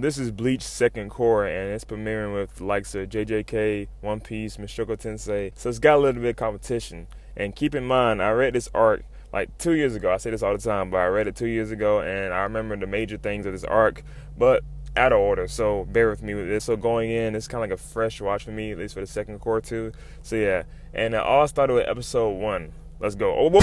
this is Bleach's second Cour, and it's premiering with the likes of JJK, One Piece, Mushoku Tensei. So it's got a little bit of competition. And keep in mind, I read this arc like 2 years ago. I say this all the time, but I read it 2 years ago, and I remember the major things of this arc, but out of order. So bear with me with this. So going in, it's kind of like a fresh watch for me, at least for the second Cour too. So yeah, and it all started with episode 1. Let's go. Oh,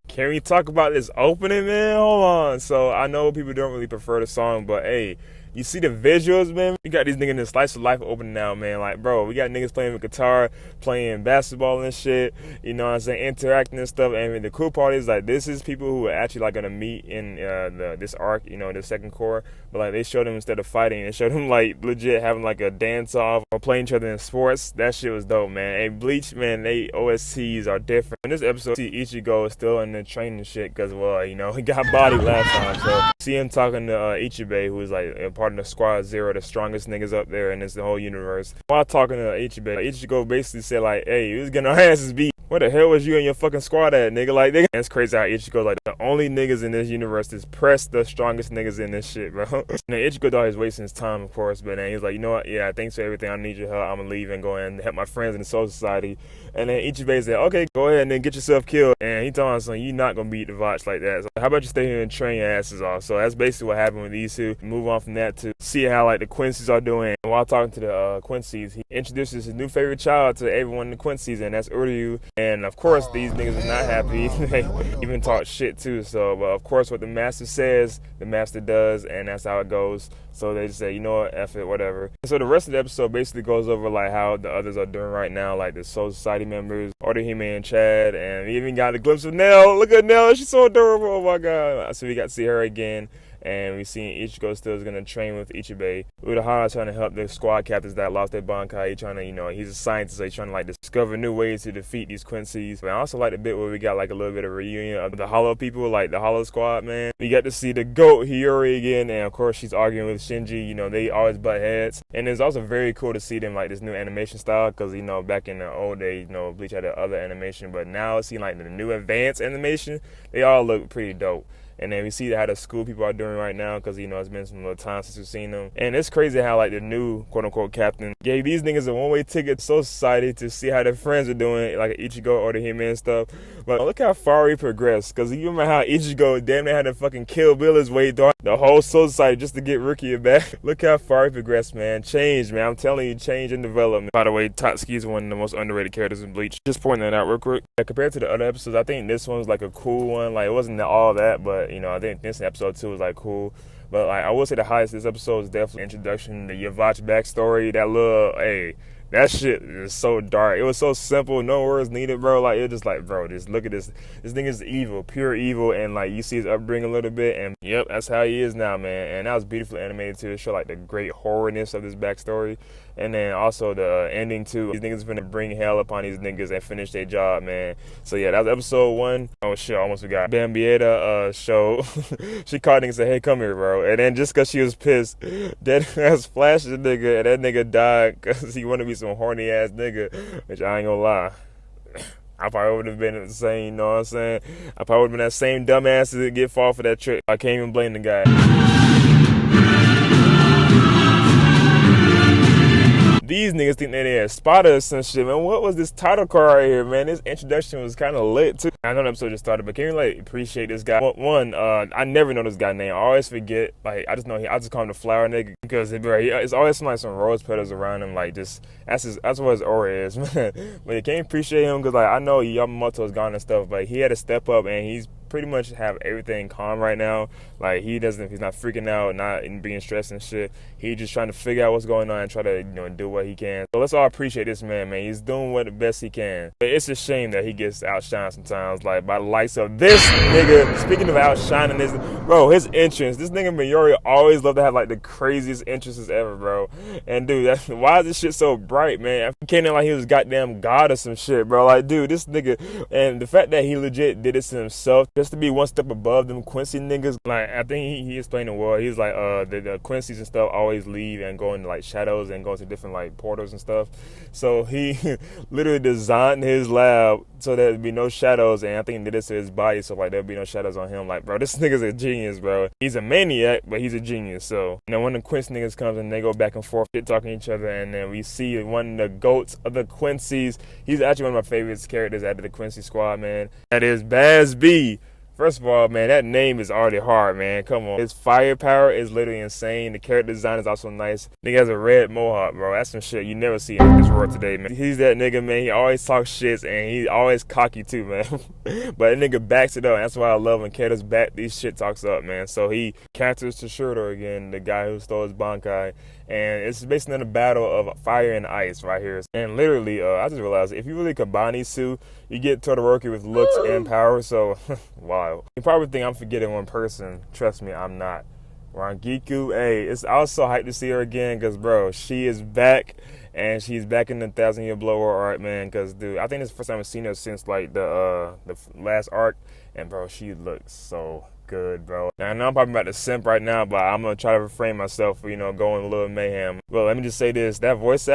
can we talk about this opening, man? Hold on. So I know people don't really prefer the song, but hey, you see the visuals, man? We got these niggas in the slice of life opening now, man. Like, bro, we got niggas playing with guitar, playing basketball and shit, you know what I'm saying, interacting and stuff. And the cool part is, like, this is people who are actually, like, gonna meet in this arc, you know, the second Cour. But, like, they showed them, instead of fighting, they showed them, like, legit having, like, a dance-off or playing each other in sports. That shit was dope, man. Hey, Bleach, man, they OSTs are different. In this episode, see Ichigo is still in the training shit because, well, you know, he got bodied last time. So, see him talking to Ichibei, who was, like, a part of the Squad Zero, the strongest niggas up there in this whole universe. While talking to Ichibei, Ichigo basically said, like, hey, we was getting our asses beat. Where the hell was you and your fucking squad at, nigga? Like, nigga. It's crazy how Ichigo, like, the only niggas in this universe is press the strongest niggas in this shit, bro. Now, Ichigo thought he was wasting his time, of course, but then he was like, you know what? Yeah, thanks for everything. I need your help. I'm gonna leave and go and help my friends in the Soul Society. And then Ichibei said, okay, go ahead and then get yourself killed. And he told him, son, you're not gonna beat the Voch like that. So how about you stay here and train your asses off? So that's basically what happened with these two. Move on from that to see how, like, the Quincy's are doing. And while talking to the Quincy's, he introduces his new favorite child to everyone in the Quincy's, and that's Uryu. And of course, these niggas are not happy. They even talk shit too. So, but of course, what the master says, the master does, and that's how it goes. So they just say, you know what, F it, whatever. So the rest of the episode basically goes over, like, how the others are doing right now, like the Soul Society members, Orihime and Chad, and we even got a glimpse of Nell. Look at Nell, she's so adorable, oh my god. So we got to see her again. And we seen Ichigo still is going to train with Ichibei. Urahara trying to help the squad captains that lost their Bankai. He's trying to, you know, he's a scientist, so he's trying to, like, discover new ways to defeat these Quincy's. But I also like the bit where we got, like, a little bit of reunion of the Hollow people, like the Hollow squad, man. We got to see the GOAT Hiyori again, and of course she's arguing with Shinji. You know, they always butt heads. And it's also very cool to see them, like, this new animation style, because, you know, back in the old days, you know, Bleach had the other animation, but now seeing, like, the new advanced animation, they all look pretty dope. And then we see how the school people are doing right now because, you know, it's been some little time since we've seen them. And it's crazy how, like, the new quote-unquote captain gave these niggas a one-way ticket to Soul Society to see how their friends are doing, like Ichigo or the Hime and stuff. But look how far he progressed, because you remember how Ichigo damn near had to fucking kill Bill his way through the whole Soul Society just to get Rukia back. Look how far he progressed, man. Change, man. I'm telling you, change and development. By the way, Tatsuki is one of the most underrated characters in Bleach. Just pointing that out real quick. Yeah, compared to the other episodes, I think this one's like a cool one. Like, it wasn't all that, but, you know, I think this episode 2 was, like, cool. But, like, I will say the highest of this episode is definitely introduction, the Yavache backstory, that little, hey, that shit is so dark. It was so simple, no words needed, bro. Like, it was just like, bro, just look at this. This thing is evil, pure evil, and, like, you see his upbringing a little bit, and yep, that's how he is now, man. And that was beautifully animated too. It showed, like, the great horrorness of this backstory. And then also the ending too. These niggas finna bring hell upon these niggas and finish their job, man. So yeah, that was episode 1. Oh shit, I almost forgot. Bambietta show. She called niggas and said, hey, come here, bro. And then just cause she was pissed, that ass flashed the nigga, and that nigga died cause he wanted to be some horny ass nigga. Which I ain't gonna lie, I probably would have been the same, you know what I'm saying? I probably would have been that same dumbass to get fall for that trick. I can't even blame the guy. These niggas think they had spotted or some shit, man. What was this title card right here, man? This introduction was kind of lit, too. I know the episode just started, but can you, like, appreciate this guy? One, I never know this guy's name. I always forget. Like, I just call him the flower nigga because it's always some rose petals around him. Like, just, that's what his aura is, man. But you can't appreciate him because, like, I know Yamamoto's gone and stuff, but he had to step up, and he's pretty much have everything calm right now. Like, he's not freaking out, not being stressed and shit. He's just trying to figure out what's going on and try to, you know, do what he can. So let's all appreciate this man. He's doing what the best he can. But it's a shame that he gets outshined sometimes, like, by the likes of this nigga. Speaking of outshining this, bro, his entrance. This nigga Mayuri always loved to have, like, the craziest entrances ever, bro. And dude, why is this shit so bright, man? He came in like he was goddamn God or some shit, bro. Like, dude, this nigga, and the fact that he legit did it to himself just just to be one step above them Quincy niggas. Like, I think he explained the world. He's like, the Quincy's and stuff always leave and go into like shadows and go to different like portals and stuff. So he literally designed his lab so there'd be no shadows, and I think he did this to his body so like there'd be no shadows on him. Like, bro, this nigga's a genius, bro. He's a maniac, but he's a genius. So, you know, when the Quincy niggas comes and they go back and forth, shit talking each other, and then we see one of the goats of the Quincy's. He's actually one of my favorite characters out of the Quincy squad, man. That is Baz B. First of all, man, that name is already hard, man. Come on. His firepower is literally insane. The character design is also nice. Nigga has a red mohawk, bro. That's some shit you never see in this world today, man. He's that nigga, man. He always talks shit, and he's always cocky, too, man. But that nigga backs it up. That's why I love when characters back these shit talks up, man. So he captures Toshiro again, the guy who stole his Bankai. And it's based on a battle of fire and ice right here. And literally, I just realized, if you really combine these two, you get Todoroki with looks and power. So, wow. You probably think I'm forgetting one person. Trust me, I'm not. Rangiku, hey, I was so hyped to see her again because, bro, she is back. And she's back in the 1,000-year blower arc, man. Because, dude, I think this is the first time I've seen her since, like, the last arc. And, bro, she looks so good, bro. Now, I know I'm probably about to simp right now, but I'm going to try to refrain myself for, you know, going a little mayhem. Well, let me just say this. That voice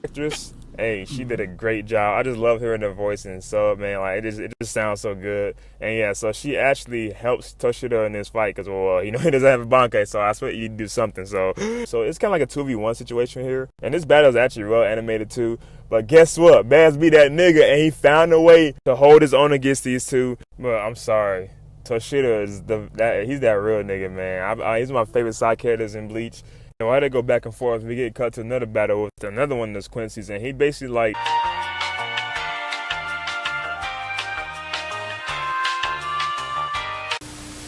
actress, hey, she did a great job. I just love hearing her voice and sub, man. Like, it just sounds so good. And, yeah, so she actually helps Toshiro in this fight because, well, you know, he doesn't have a Bankai, so I expect you to do something. So it's kind of like a 2v1 situation here. And this battle is actually well animated, too. But guess what? Baz be that nigga, and he found a way to hold his own against these two. But I'm sorry. Toshiro is he's that real nigga, man. He's one of my favorite side characters in Bleach. And why they go back and forth, we get cut to another battle with another one of those Quincy's, and he basically like...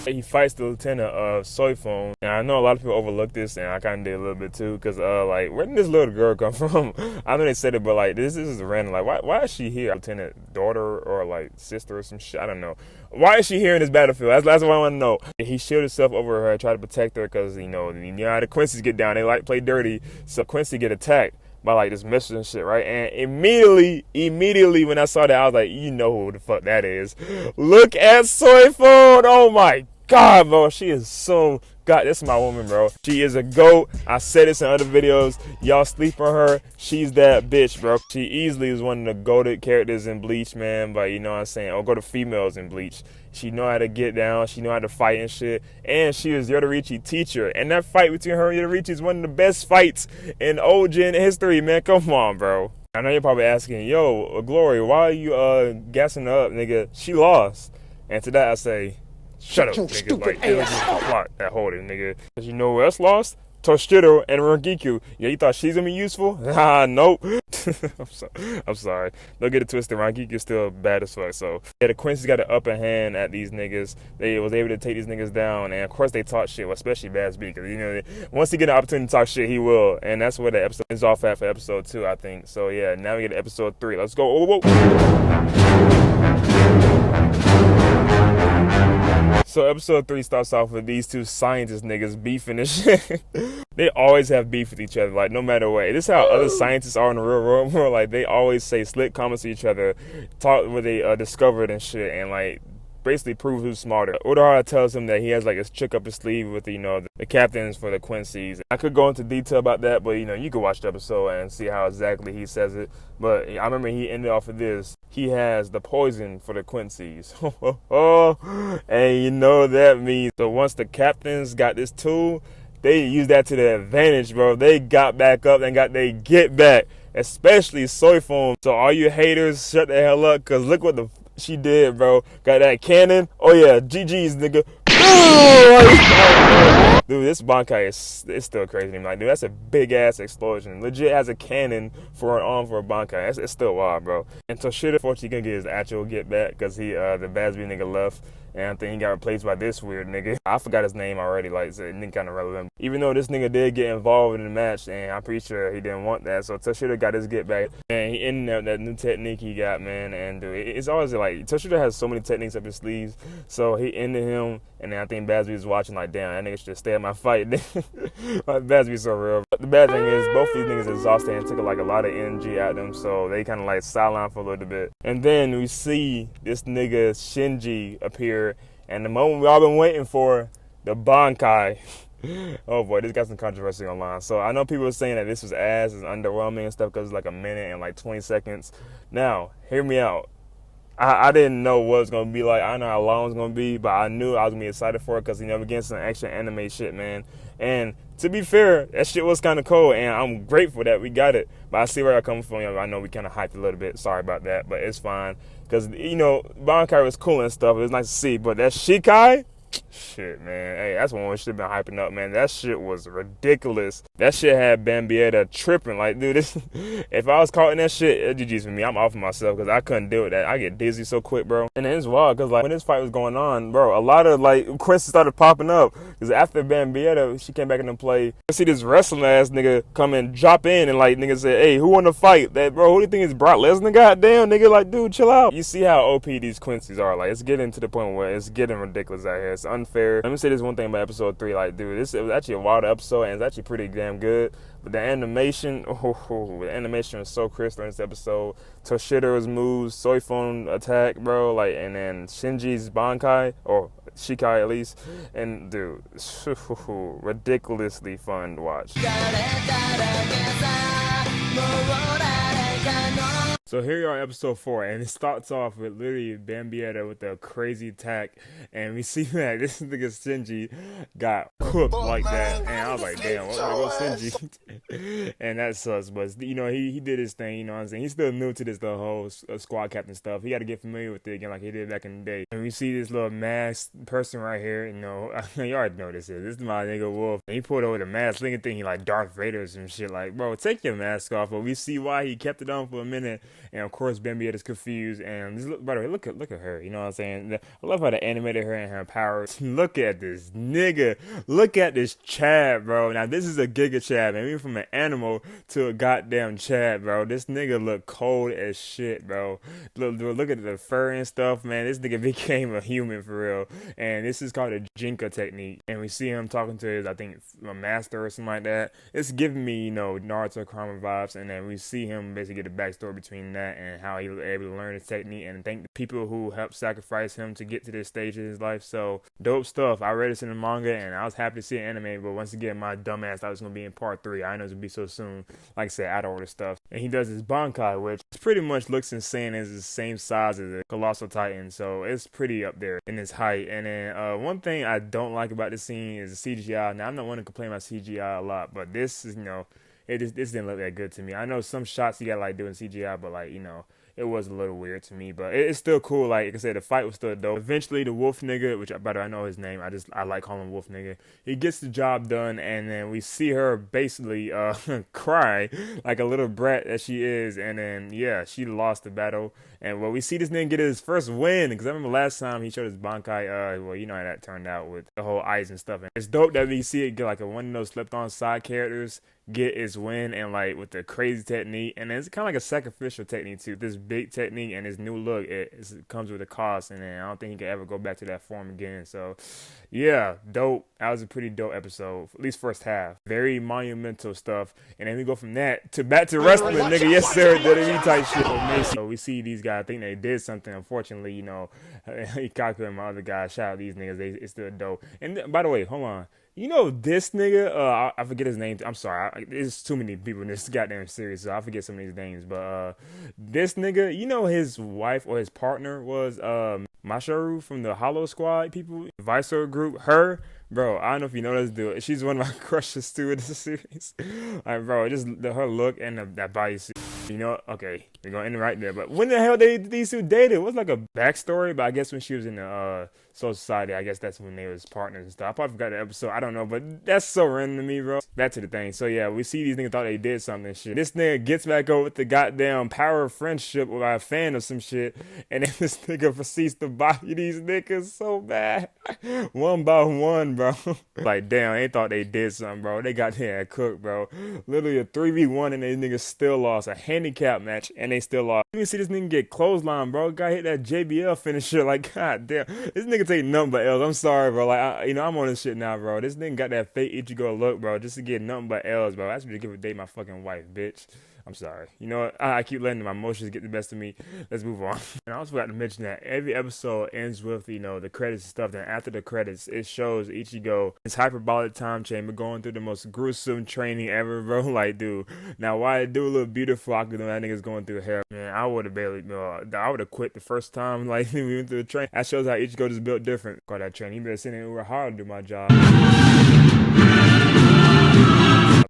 He fights the lieutenant of Soifon, and I know a lot of people overlook this, and I kind of did a little bit too, because like, where did this little girl come from? I know they said it, but like, this is random. Like, why is she here? Lieutenant daughter or like sister or some shit? I don't know. Why is she here in this battlefield? That's what I want to know. He shielded himself over her, tried to protect her, because you know how the Quincy's get down. They like play dirty, so Quincy get attacked by like this message and shit, right? And immediately when I saw that, I was like, you know who the fuck that is. Look at Soifon. Oh my God, bro, she is so... God, this is my woman, bro. She is a GOAT. I said this in other videos. Y'all sleep on her. She's that bitch, bro. She easily is one of the GOATed characters in Bleach, man. But you know what I'm saying? Or go to females in Bleach. She know how to get down. She know how to fight and shit. And she is Yoruichi teacher. And that fight between her and Yoruichi is one of the best fights in OGen history, man. Come on, bro. I know you're probably asking, yo, Glory, why are you gassing her up, nigga? She lost. And to that I say... Shut up, nigga. Like, it was just a plot that hold it, nigga. Cause you know who else lost? Toshiro and Rangiku. Yeah, you thought she's gonna be useful? Nah, nope. I'm sorry. Don't get it twisted. Rangiku's still bad as fuck. So, yeah, the Quincy's got an upper hand at these niggas. They was able to take these niggas down. And, of course, they talk shit, especially Baz B. Because, you know, once he get an opportunity to talk shit, he will. And that's where the episode is off at for episode 2, I think. So, yeah, now we get to episode 3. Let's go. Oh, So episode 3 starts off with these two scientist niggas beefing and shit. They always have beef with each other, like no matter what. This is how other scientists are in the real world. Like they always say slick comments to each other, talk what they discovered and shit, and like basically prove who's smarter. Urahara tells him that he has like his trick up his sleeve with, you know, the captains for the Quincy's. I could go into detail about that, but you know, you could watch the episode and see how exactly he says it. But I remember he ended off of this. He has the poison for the Quincy's. And you know what that means. So once the captains got this tool, they used that to their advantage, bro. They got back up and got they get back. Especially Soifon. So all you haters, shut the hell up, cause look what she did, bro. Got that cannon. Oh yeah, GG's, nigga. Dude, this Bankai is still crazy to me. Like, dude, that's a big ass explosion. Legit has a cannon for an arm for a Bankai. It's still wild, bro. And Toshiro, fortunately, gonna get his actual get back because the Bazby nigga left. And I think he got replaced by this weird nigga. I forgot his name already, like, so it didn't kind of relevant. Even though this nigga did get involved in the match, and I'm pretty sure he didn't want that. So Toshiro got his get back. And he ended up that new technique he got, man. And dude, it's always like, Toshiro has so many techniques up his sleeves. So he ended him. And then I think Basby was watching like, damn, that nigga should stay at my fight. Like, Basby's so real. But the bad thing is, both these niggas exhausted and took like a lot of energy at them, so they kind of like sidelined for a little bit. And then we see this nigga Shinji appear, and the moment we all been waiting for, the Bankai. Oh boy, this got some controversy online. So I know people were saying that this was ass, it's underwhelming and stuff because it's like a minute and like 20 seconds. Now, hear me out. I didn't know what it was going to be like. I know how long it was going to be, but I knew I was going to be excited for it because, you know, we're getting some extra anime shit, man. And to be fair, that shit was kind of cool, and I'm grateful that we got it. But I see where I come from. You know, I know we kind of hyped a little bit. Sorry about that, but it's fine. Because, you know, Bankai was cool and stuff. It was nice to see. But that Shikai, shit, man. Hey, that's one we should have been hyping up, man. That shit was ridiculous. That shit had Bambietta tripping. Like, dude, this, if I was caught in that shit, GG's for me. I'm off of myself because I couldn't deal with that. I get dizzy so quick, bro. And it's wild because, like, when this fight was going on, bro, a lot of, like, questions started popping up. Because after Bambietta, she came back into play. I see this wrestling ass nigga come and drop in and, like, nigga say, hey, who want to fight? That, bro, who do you think is Brock Lesnar? Goddamn, nigga, like, dude, chill out. You see how OP these Quincy's are. Like, it's getting to the point where it's getting ridiculous out here. It's unfair. Let me say this one thing about episode 3. Like, dude, it was actually a wild episode, and it's actually pretty damn good. But the animation, the animation was so crisp in this episode. Toshido's moves, Soifun attack, bro, like, and then Shinji's Bankai, or Shikai at least, and dude, ridiculously fun to watch. So here you are, episode 4, and it starts off with literally Bambietta with a crazy attack, and we see that this nigga Shinji got cooked like that, and I was like, damn, what Shinji? And that sucks, but you know, he did his thing, you know what I'm saying? He's still new to this the whole squad captain stuff. He got to get familiar with it again like he did back in the day. And we see this little masked person right here, you know, you already know this is. This is my nigga Wolf. And he pulled over the mask, thinking he like Darth Vader or some shit. Like, bro, take your mask off. But we see why he kept it on for a minute. And of course, Bambietta's confused. And this, by the way, look at her. You know what I'm saying? I love how they animated her and her powers. Look at this nigga. Look at this Chad, bro. Now this is a Giga Chad, man. We went from an animal to a goddamn Chad, bro. This nigga look cold as shit, bro. Look at the fur and stuff, man. This nigga became a human for real. And this is called a Jinka technique. And we see him talking to his, I think, a master or something like that. It's giving me, you know, Naruto Karma vibes. And then we see him basically get a backstory between that and how he was able to learn his technique, and thank the people who helped sacrifice him to get to this stage in his life. So dope stuff. I read this in the manga and I was happy to see it anime, but once again, my dumbass thought it was going to be in part 3. I know it's going to be so soon. Like I said, out of order stuff. And he does his Bankai, which pretty much looks insane, as the same size as a Colossal Titan, so it's pretty up there in its height. And then one thing I don't like about this scene is the CGI. Now, I'm not one to complain about CGI a lot, but this is, you know, this didn't look that good to me. I know some shots you got like doing CGI, but like, you know, it was a little weird to me, but it's still cool. Like I said, the fight was still dope. Eventually, the Wolf nigga, which by the way, I know his name. I like calling him Wolf nigga. He gets the job done, and then we see her basically cry like a little brat that she is, and then yeah, she lost the battle. And well, we see this nigga get his first win, because I remember last time he showed his Bankai. Well, you know how that turned out with the whole ice and stuff. And it's dope that we see it get like one of those slept-on side characters get his win, and like with the crazy technique, and it's kind of like a sacrificial technique too. This big technique and his new look, it comes with a cost, and then I don't think he can ever go back to that form again. So yeah, dope. That was a pretty dope episode, at least first half. Very monumental stuff. And then we go from that to back to wrestling, nigga. Yes sir, WWE type shit. So we see these guys, I think they did something. Unfortunately, you know, Ikaku and my other guys, shout out these niggas, it's still dope. And by the way, hold on. You know this nigga, I forget his name. I'm sorry, there's too many people in this goddamn series, so I forget some of these names. But this nigga, you know his wife or his partner was Masharu from the Hollow Squad people, Viceroy group. Her, bro, I don't know if you know this dude. She's one of my crushes too in this series. Like, bro, just her look and that body suit. You know, okay, we're gonna end it right there. But when the hell these two dated? It was like a backstory, but I guess when she was in the Soul Society, I guess that's when they was partners and stuff. I probably forgot the episode, I don't know, but that's so random to me, bro. Back to the thing. So yeah, we see these niggas thought they did something and shit. This nigga gets back over with the goddamn power of friendship with a fan or some shit, and then this nigga proceeds to body these niggas so bad. One by one, bro. Like, damn, they thought they did something, bro. They got their cooked, bro. Literally a 3v1 and they niggas still lost. A handicap match, and they still lost. You can see this nigga get clothesline, bro. Guy hit that JBL finisher. Like, god damn, this nigga take nothing but L's. I'm sorry, bro. Like, I'm on this shit now, bro. This nigga got that fake Ichigo look, bro, just to get nothing but L's, bro. That's what you give a date my fucking wife, bitch. I'm sorry. You know what? I keep letting my emotions get the best of me. Let's move on. And I also forgot to mention that every episode ends with, the credits and stuff. Then after the credits, it shows Ichigo his hyperbolic time chamber going through the most gruesome training ever, bro. Like, dude. Now, why it do look beautiful, I could know that nigga's going through hell. Man, I would have barely, I would have quit the first time, like, we went through the train. That shows how Ichigo just built different. Call that training. He better send it hard to do my job.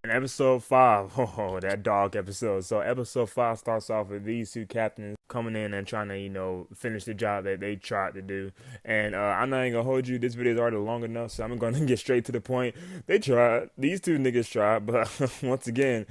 In episode 5, that dog episode. So episode 5 starts off with these two captains coming in and trying to, finish the job that they tried to do. And I'm not even gonna hold you. This video is already long enough, so I'm gonna get straight to the point. They tried. These two niggas tried, but once again,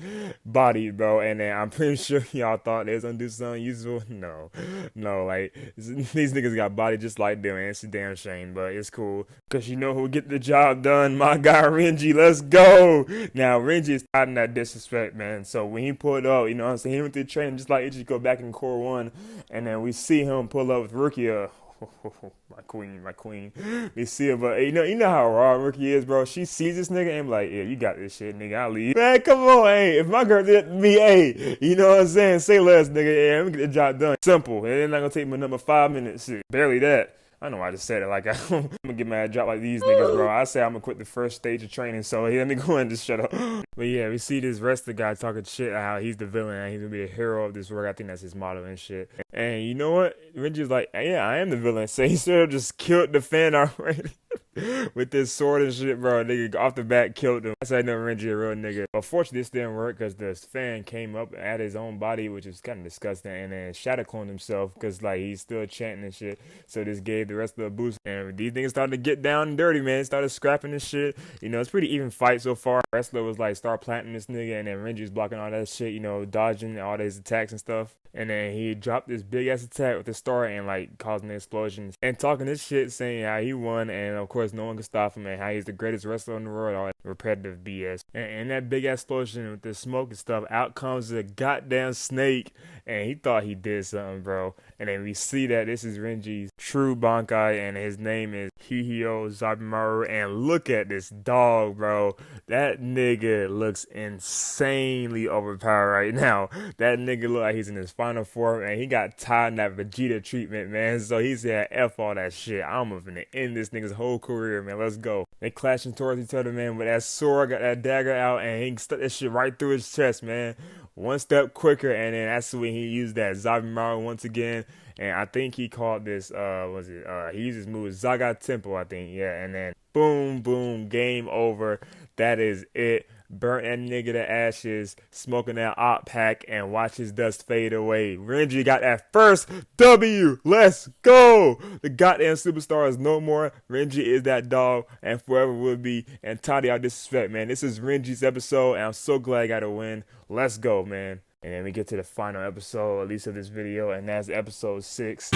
bodied, bro. And then I'm pretty sure y'all thought they was gonna do something useful. No, like these niggas got bodied just like them, and it's a damn shame. But it's cool, cause you know who get the job done? My guy Renji. Let's go. Now Renji is tired of that disrespect, man. So when he pulled up, you know what I'm saying, he went through training just like Ichigo back in Cour 1, and then we see him pull up with Rukia. My queen. We see her, but you know how raw Rukia is, bro. She sees this nigga and be like, yeah, you got this shit, nigga. I'll leave. Man, come on, hey. If my girl did me, hey, you know what I'm saying? Say less, nigga. Yeah, I'm gonna get the job done. Simple. And it's not gonna take me another 5 minutes. Shit. Barely that. I know I just said it like I'm gonna get my job like these niggas, bro. I say I'm gonna quit the first stage of training, so let me go and just shut up. But yeah, we see this wrestler guy talking shit how he's the villain and he's gonna be the hero of this work. I think that's his motto and shit. And you know what? Renji's like, yeah, I am the villain. So he sort of just killed the fan already. With this sword and shit, bro. Nigga off the bat killed him. That's how I know Renji a real nigga. Unfortunately, this didn't work because the fan came up at his own body, which is kind of disgusting, and then shadow cloned himself because like he's still chanting and shit. So this gave the wrestler a boost, and these niggas started to get down and dirty, man. Started scrapping this shit. It's pretty even fight so far. The wrestler was like start planting this nigga, and then Renji was blocking all that shit, dodging all his attacks and stuff. And then he dropped this big ass attack with the star and like causing explosions and talking this shit, saying how he won, and of course no one could stop him, and how he's the greatest wrestler in the world. All that repetitive BS. And that big ass explosion with the smoke and stuff, out comes a goddamn snake, and he thought he did something, bro. And then we see that this is Renji's true Bankai, and his name is Hihio Zabimaru. And look at this dog, bro. That nigga looks insanely overpowered right now. That nigga look like he's in his final form, and he got tied in that Vegeta treatment, man. So he said, F all that shit. I'm gonna end this nigga's whole career, man. Let's go. They clashing towards each other, man. But that sword got that dagger out, and he stuck that shit right through his chest, man. One step quicker, and then that's when he used that Zabimaru once again. And I think he called this, he used his move, Zaga Tempo, I think, yeah. And then boom, boom, game over. That is it. Burnt that nigga to ashes, smoking that op pack, and watch his dust fade away. Renji got that first W. Let's go. The goddamn superstar is no more. Renji is that dog and forever will be. And tidy out disrespect, man. This is Renji's episode, and I'm so glad I got a win. Let's go, man. And then we get to the final episode, at least of this video, and that's episode 6.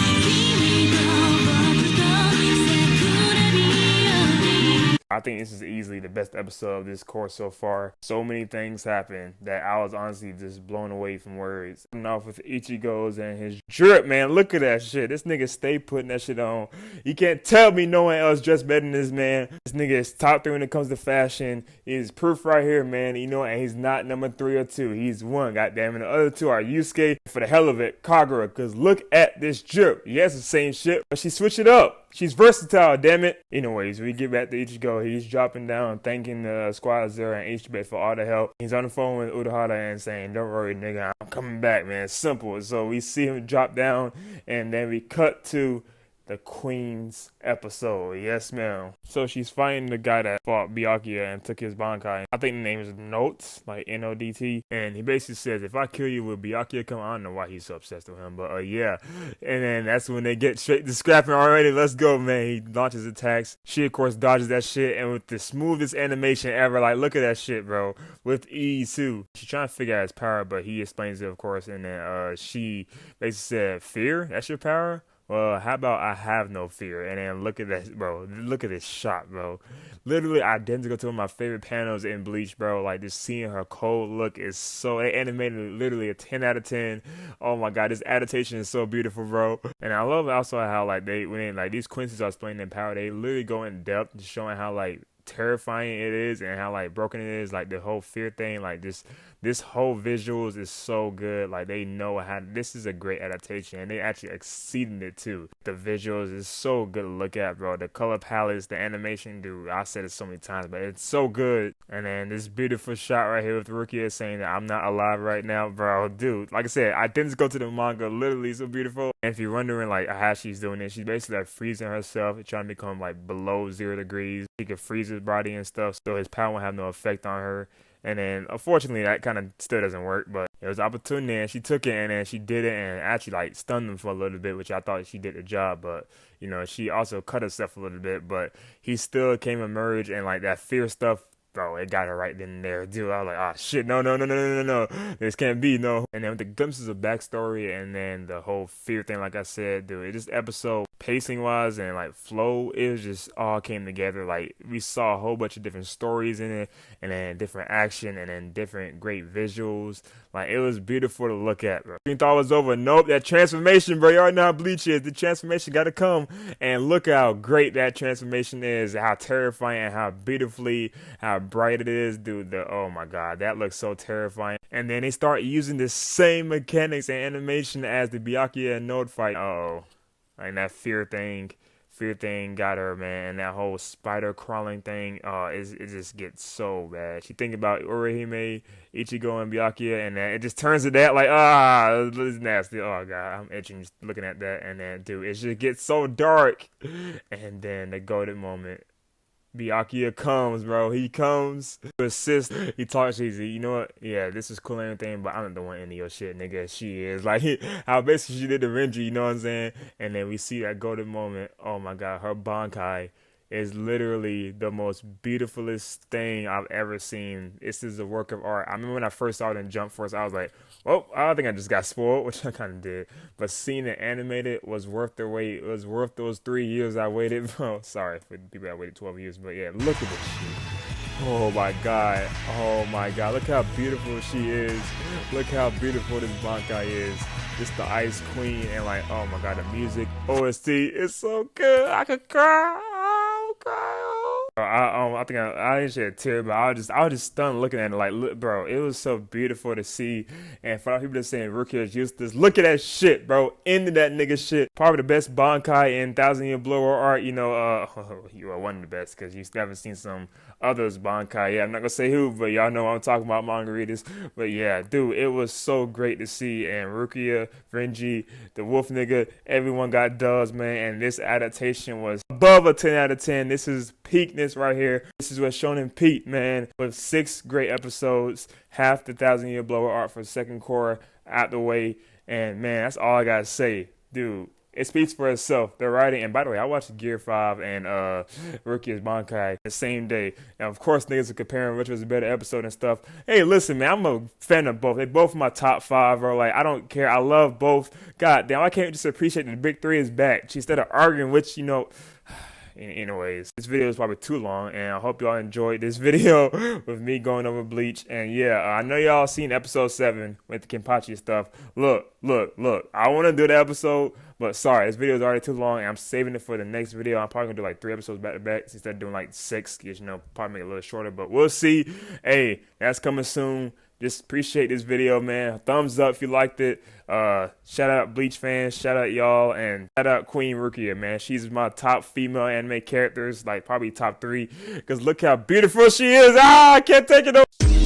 I think this is easily the best episode of this course so far. So many things happened that I was honestly just blown away from words. Starting off with Ichigo's and his drip, man. Look at that shit. This nigga stay putting that shit on. You can't tell me no one else dressed better than this man. This nigga is top 3 when it comes to fashion. He's proof right here, man. And he's not number 3 or 2. He's 1, goddamn. And the other 2 are Yusuke, for the hell of it, Kagura. Because look at this drip. Yes, the same shit, but she switched it up. She's versatile, damn it. Anyways, we get back to Ichigo. He's dropping down, thanking the squad Zero and Ichibe for all the help. He's on the phone with Urahara and saying, don't worry, nigga, I'm coming back, man. Simple. So we see him drop down, and then we cut to the Queen's episode. Yes, ma'am. So she's fighting the guy that fought Byakuya and took his Bankai. I think the name is Notes, like N-O-D-T. And he basically says, if I kill you, will Byakuya come? I don't know why he's so obsessed with him, but yeah. And then that's when they get straight to scrapping already. Let's go, man. He launches attacks. She, of course, dodges that shit. And with the smoothest animation ever, like, look at that shit, bro. With ease, too. She's trying to figure out his power, but he explains it, of course. And then she basically said, fear? That's your power? well, how about I have no fear? And then look at that, bro. Look at this shot, bro. Literally identical to one of my favorite panels in Bleach, bro. Like, just seeing her cold look is so, they animated literally a 10 out of 10. Oh my god, this adaptation is so beautiful, bro. And I love also how, like, when like these Quincy's are explaining their power, they literally go in depth, just showing how, like, terrifying it is and how, like, broken it is. Like, the whole fear thing, like, this whole visuals is so good. Like, they know how, this is a great adaptation, and they actually exceeding it too. The visuals is so good to look at, bro. The color palettes, the animation, dude, I said it so many times, but it's so good. And then this beautiful shot right here with Rukia saying that I'm not alive right now, bro. Dude, like I said, I didn't go to the manga, literally so beautiful. And if you're wondering, like, how she's doing it, she's basically, like, freezing herself, trying to become, like, below 0 degrees. She could freeze his body and stuff, so his power won't have no effect on her. And then, unfortunately, that kind of still doesn't work, but it was an opportunity, and she took it, and then she did it, and actually, like, stunned him for a little bit, which I thought she did the job, but, you know, she also cut herself a little bit, but he still came emerge, and, like, that fear stuff, bro, it got her right then and there, dude. I was like, ah, shit, no, this can't be, no. And then with the glimpses of backstory, and then the whole fear thing, like I said, dude, this episode, pacing-wise and, like, flow, it was just all came together. Like, we saw a whole bunch of different stories in it, and then different action, and then different great visuals. Like, it was beautiful to look at, bro. You thought it was over? Nope, that transformation, bro. You already know how Bleach is. The transformation gotta come, and look how great that transformation is, how terrifying, how beautifully, how bright it is, dude. Oh my god, that looks so terrifying. And then they start using the same mechanics and animation as the Byakuya and Node fight. Uh-oh. Like, that fear thing got her, man. And that whole spider crawling thing, it just gets so bad. She think about Orihime, Ichigo, and Byakuya, and then it just turns to that, like, it's nasty. Oh god, I'm itching just looking at that. And then, dude, it just gets so dark. And then the golden moment. Byakuya comes, bro. He comes to assist. He talks easy. You know what? Yeah, this is cool and everything, but I'm not the one into your shit, nigga. She is. Like, how basically she did the Renji, you know what I'm saying? And then we see that golden moment. Oh my god, her Bankai is literally the most beautifulest thing I've ever seen. This is a work of art. I remember when I first saw it in Jump Force, I was like, oh, I think I just got spoiled, which I kind of did. But seeing it animated was worth the wait. It was worth those 3 years I waited. Oh, sorry for the people that waited 12 years, but yeah, look at this shit. Oh my god. Oh my god. Look how beautiful she is. Look how beautiful this Bankai is. Just the Ice Queen, and, like, oh my god, the music. OST is so good. I could cry. I think I didn't shed a tear, but I was just stunned looking at it. Like, look, bro, it was so beautiful to see. And for all people that saying Rukia is useless, look at that shit, bro. Into that nigga shit. Probably the best Bankai in 1,000 Year Blower art. You know, you are one of the best because you still haven't seen some others Bankai. Yeah, I'm not gonna say who, but y'all know what I'm talking about, manga readers. But yeah, dude, it was so great to see. And Rukia, Renji, the wolf nigga, everyone got dubs, man. And this adaptation was above a 10 out of 10. This is peakness right here. This is what Shonen peaked, man. With 6 great episodes, half the 1,000 Year Blower art for second Cour out the way. And man, that's all I gotta say, dude. It speaks for itself. The writing, and by the way, I watched Gear 5 and Rukia's Bankai the same day. Now, of course, niggas are comparing which was a better episode and stuff. Hey, listen, man, I'm a fan of both. They both my top 5, bro. Like, I don't care. I love both. God damn, I can't just appreciate that the big 3 is back. Instead of arguing, which, you know... Anyways, this video is probably too long, and I hope y'all enjoyed this video with me going over Bleach. And yeah, I know y'all seen episode 7 with the Kenpachi stuff. Look, I want to do the episode, but sorry, this video is already too long, and I'm saving it for the next video. I'm probably gonna do like 3 episodes back to back instead of doing like 6, because, you know, probably make it a little shorter, but we'll see. Hey, that's coming soon. Just appreciate this video, man. Thumbs up if you liked it. Shout out Bleach fans, shout out y'all, and shout out Queen Rukia, man. She's my top female anime characters, like probably top 3, because look how beautiful she is. I can't take it over.